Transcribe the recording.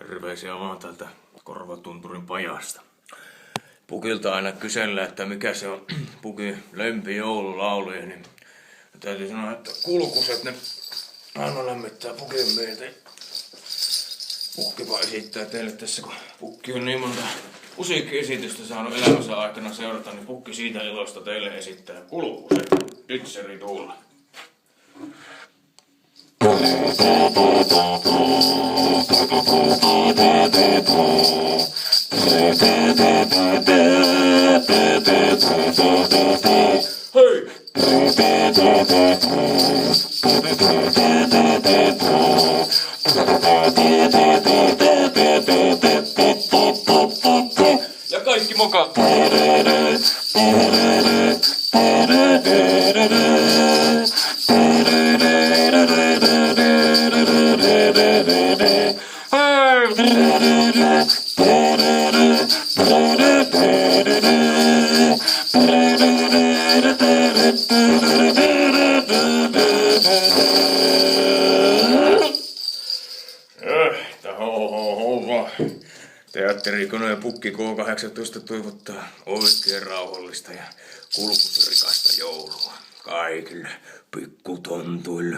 Terveisiä vaan täältä Korvatunturin pajasta. Pukilta aina kysellään, että mikä se on Pukin lempijoululauluja, niin täytyy sanoa, että Kulkuset ne aina lämmittää Pukin mieltä. Pukkipa esittää teille tässä, kun Pukki on niin monta musiikkiesitystä saanut elämänsä aikana seurata, niin Pukki siitä ilosta teille esittää Kulkuset. Ditseri tuulla. Hei! Ja kaikki mukaan! Teatterikone ja Pukki K18 toivottaa oikein rauhallista ja kulkusrikasta joulua kaikille pikkutontuille.